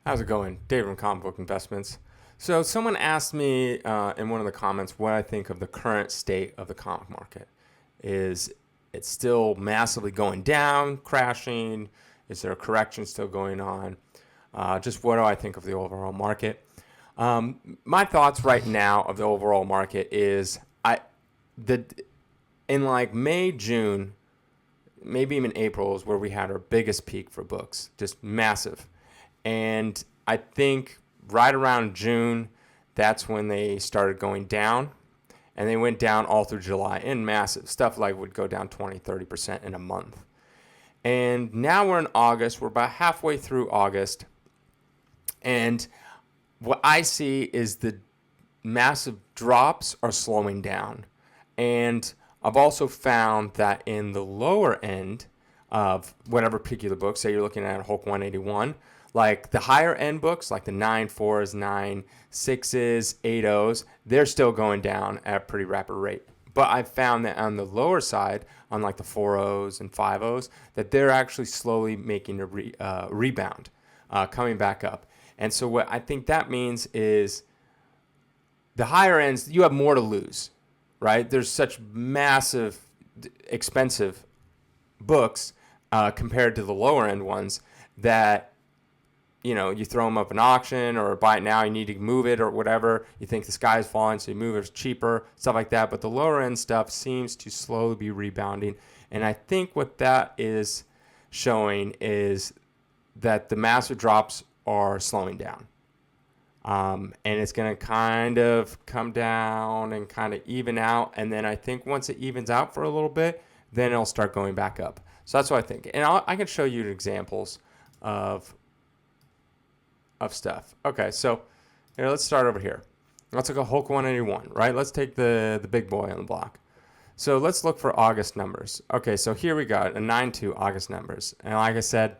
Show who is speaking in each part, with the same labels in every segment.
Speaker 1: How's it going? Dave from Comic Book Investments. So, someone asked me in one of the comments what I think of the current state of the comic market. Is it still massively going down, crashing? Is there a correction still going on? Just what do I think of the overall market? My thoughts right now of the overall market is the in like May, June, maybe even April is where we had our biggest peak for books, just massive. And I think right around June, that's when they started going down. And they went down all through July in massive stuff, like would go down 20, 30% in a month. And now we're in August. We're about halfway through August. And what I see is the massive drops are slowing down. And I've also found that in the lower end of whatever particular book, say you're looking at Hulk 181, like the higher end books, like the 9.4s, 9.6s, 8.0s, they're still going down at a pretty rapid rate. But I've found that on the lower side, on like the 4.0s and 5.0s, that they're actually slowly making a rebound, coming back up. And so what I think that means is the higher ends, you have more to lose, right? There's such massive, expensive books compared to the lower end ones that, you throw them up in auction or buy it now, you need to move it or whatever. You think the sky is falling, so you move it, it's cheaper, stuff like that. But the lower end stuff seems to slowly be rebounding. And I think what that is showing is that the massive drops are slowing down. And it's going to kind of come down and kind of even out. And then I think once it evens out for a little bit, then it'll start going back up. So that's what I think. And I can show you examples of stuff. Okay, so here, let's start over here. Let's look at Hulk 181, right? Let's take the big boy on the block. So let's look for August numbers. Okay, so here we got a 9.2 August numbers. And like I said,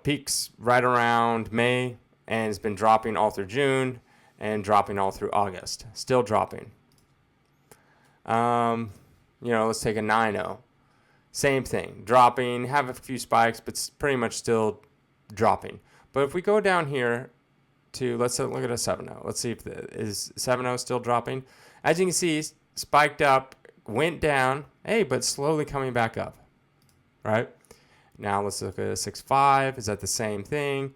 Speaker 1: peaks right around May, and it's been dropping all through June and dropping all through August. Still dropping. Let's take a 9.0. Same thing, dropping, have a few spikes, but it's pretty much still dropping. But if we go down here to, let's look at a 7.0. Let's see if is 7.0 still dropping. As you can see, spiked up, went down, but slowly coming back up, right? Now let's look at a 6.5. Is that the same thing?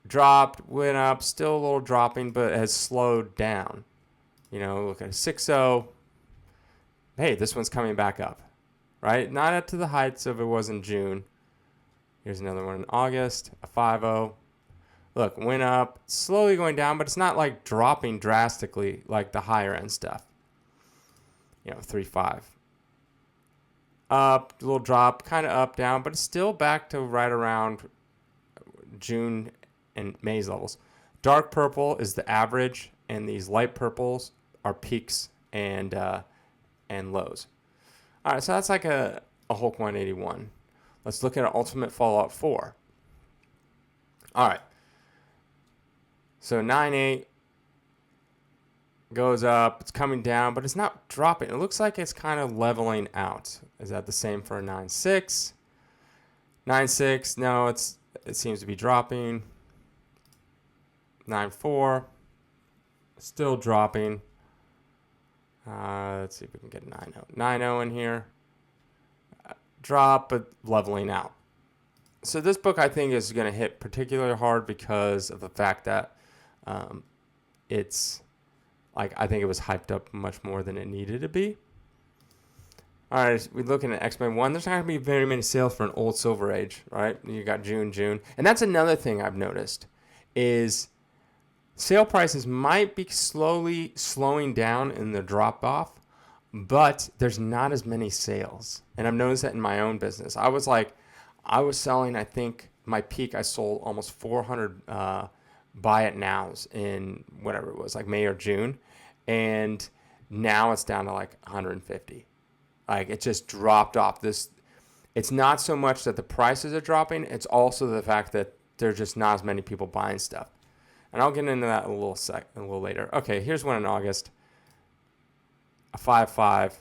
Speaker 1: Dropped, went up, still a little dropping, but has slowed down. Look at a 6.0. Hey, this one's coming back up, right? Not up to the heights of it was in June. Here's another one in August, a 5.0. Look, went up, slowly going down, but it's not like dropping drastically like the higher end stuff. 3.5. Up, a little drop, kind of up, down, but it's still back to right around June and May's levels. Dark purple is the average, and these light purples are peaks and lows. All right, so that's like a Hulk 181. Let's look at Ultimate Fallout 4. All right. So 9.8 goes up. It's coming down, but it's not dropping. It looks like it's kind of leveling out. Is that the same for 9.6? 9.6, no, it seems to be dropping. 9.4, still dropping. Let's see if we can get 9.0. 9.0 in here. Drop, but leveling out. So this book, I think, is going to hit particularly hard because of the fact that it's like, I think it was hyped up much more than it needed to be. All right, we're looking at X-Men 1. There's not going to be very many sales for an old Silver Age, right? You got June. And that's another thing I've noticed is sale prices might be slowly slowing down in the drop-off, but there's not as many sales. And I've noticed that in my own business. I was selling, I think, my peak, I sold almost 400 buy it nows in whatever it was, like May or June. And now it's down to like 150. Like, it just dropped off. It's not so much that the prices are dropping. It's also the fact that there's just not as many people buying stuff. And I'll get into that a little later. Okay, here's one in August. A 5.5.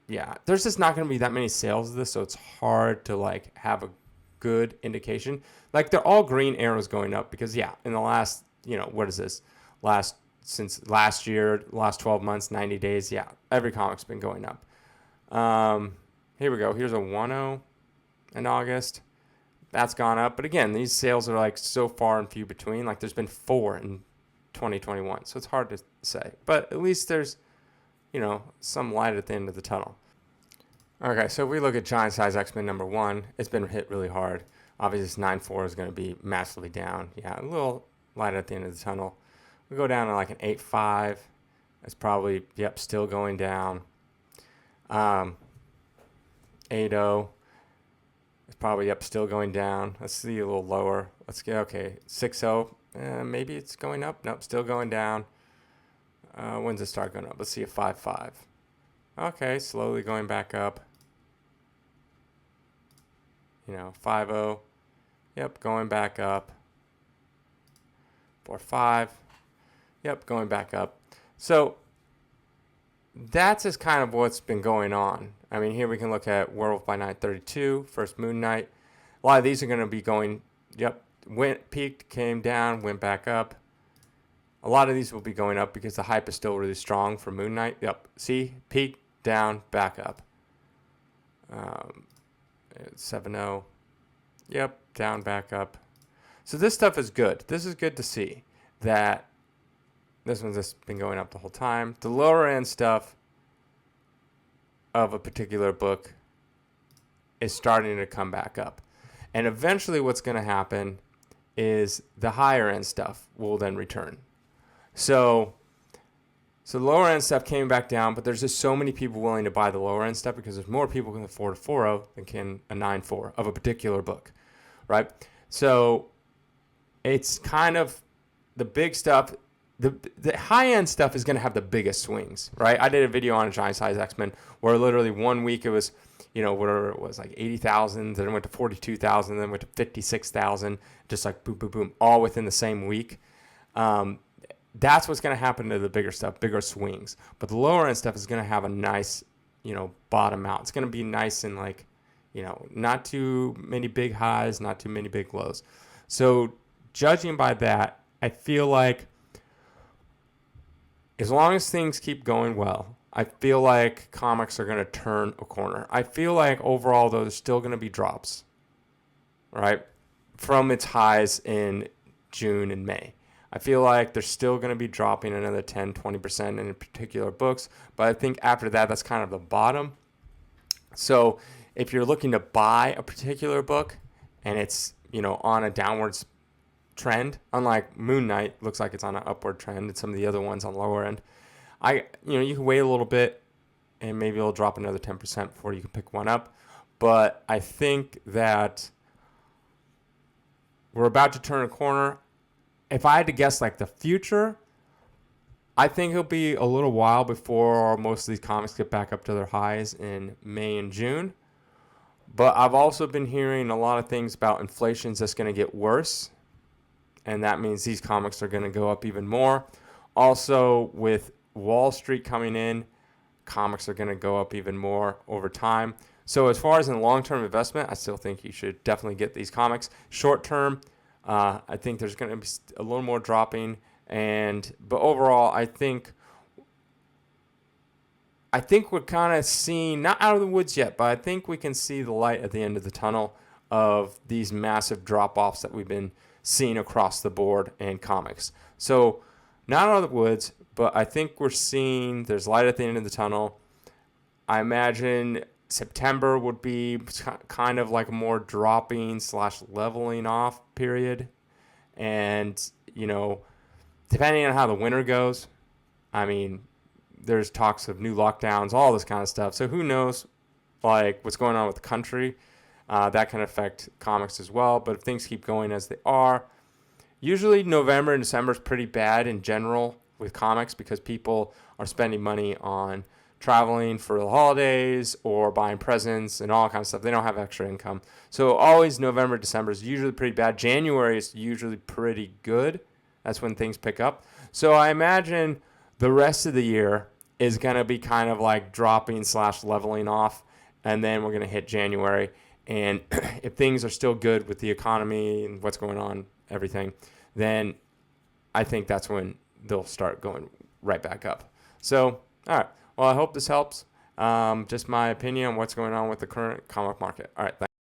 Speaker 1: Yeah, there's just not going to be that many sales of this, so it's hard to like have a good indication. Like they're all green arrows going up because in the last, what is this? Since last year, last 12 months, 90 days, every comic's been going up. Here we go. Here's a 1.0 in August. That's gone up. But again, these sales are like so far and few between. Like there's been 4 in 2021. So it's hard to say. But at least there's, some light at the end of the tunnel. Okay, so if we look at Giant Size X-Men number 1, it's been hit really hard. Obviously, this 9.4 is going to be massively down. Yeah, a little light at the end of the tunnel. We go down to like an 8.5. It's probably, still going down. 8.0. It's probably, still going down. Let's see a little lower. Let's get, okay, 6.0. Maybe it's going up. Nope, still going down. When's it start going up? Let's see a 5.5. Okay, slowly going back up. 5.0. Yep, going back up. 4.5. Yep, going back up. So that's just kind of what's been going on. I mean, here we can look at Werewolf by Night 32, First Moon Knight. A lot of these are going to be going, peaked, came down, went back up. A lot of these will be going up because the hype is still really strong for Moon Knight. Yep, see, peak, down, back up. 7.0. Yep, down, back up. So this stuff is good. This is good to see that this one's just been going up the whole time. The lower end stuff of a particular book is starting to come back up. And eventually what's going to happen is the higher end stuff will then return. So lower end stuff came back down, but there's just so many people willing to buy the lower end stuff because there's more people who can afford a 4.0 than can a 9.4 of a particular book, right? So it's kind of the big stuff. The high end stuff is going to have the biggest swings, right? I did a video on a Giant Size X-Men where literally 1 week it was, whatever it was, like 80,000, then it went to 42,000, then went to 56,000, just like boom, boom, boom, all within the same week. That's what's going to happen to the bigger stuff, bigger swings. But the lower end stuff is going to have a nice, bottom out. It's going to be nice and like, not too many big highs, not too many big lows. So judging by that, I feel like as long as things keep going well, I feel like comics are going to turn a corner. I feel like overall, though, there's still going to be drops, right, from its highs in June and May. I feel like they're still going to be dropping another 10, 20% in particular books. But I think after that, that's kind of the bottom. So if you're looking to buy a particular book and it's, on a downwards trend, unlike Moon Knight, looks like it's on an upward trend, and some of the other ones on lower end, you can wait a little bit and maybe it'll drop another 10% before you can pick one up. But I think that we're about to turn a corner. If I had to guess, like the future, I think it'll be a little while before most of these comics get back up to their highs in May and June. But I've also been hearing a lot of things about inflation's just going to get worse. And that means these comics are going to go up even more. Also, with Wall Street coming in, comics are going to go up even more over time. So as far as in long-term investment, I still think you should definitely get these comics. Short-term, I think there's going to be a little more dropping, but overall, I think we're kind of seeing, not out of the woods yet, but I think we can see the light at the end of the tunnel of these massive drop-offs that we've been seeing across the board in comics. So not out of the woods, but I think we're seeing there's light at the end of the tunnel. I imagine September would be kind of like a more dropping / leveling off period. And, depending on how the winter goes, I mean, there's talks of new lockdowns, all this kind of stuff. So who knows, like, what's going on with the country. That can affect comics as well. But if things keep going as they are, usually November and December is pretty bad in general with comics because people are spending money on traveling for the holidays or buying presents and all kinds of stuff. They don't have extra income. So always November, December is usually pretty bad. January is usually pretty good. That's when things pick up. So I imagine the rest of the year is going to be kind of like dropping / leveling off. And then we're going to hit January. And if things are still good with the economy and what's going on, everything, then I think that's when they'll start going right back up. So, all right. Well, I hope this helps. Just my opinion on what's going on with the current comic market. All right. Thanks.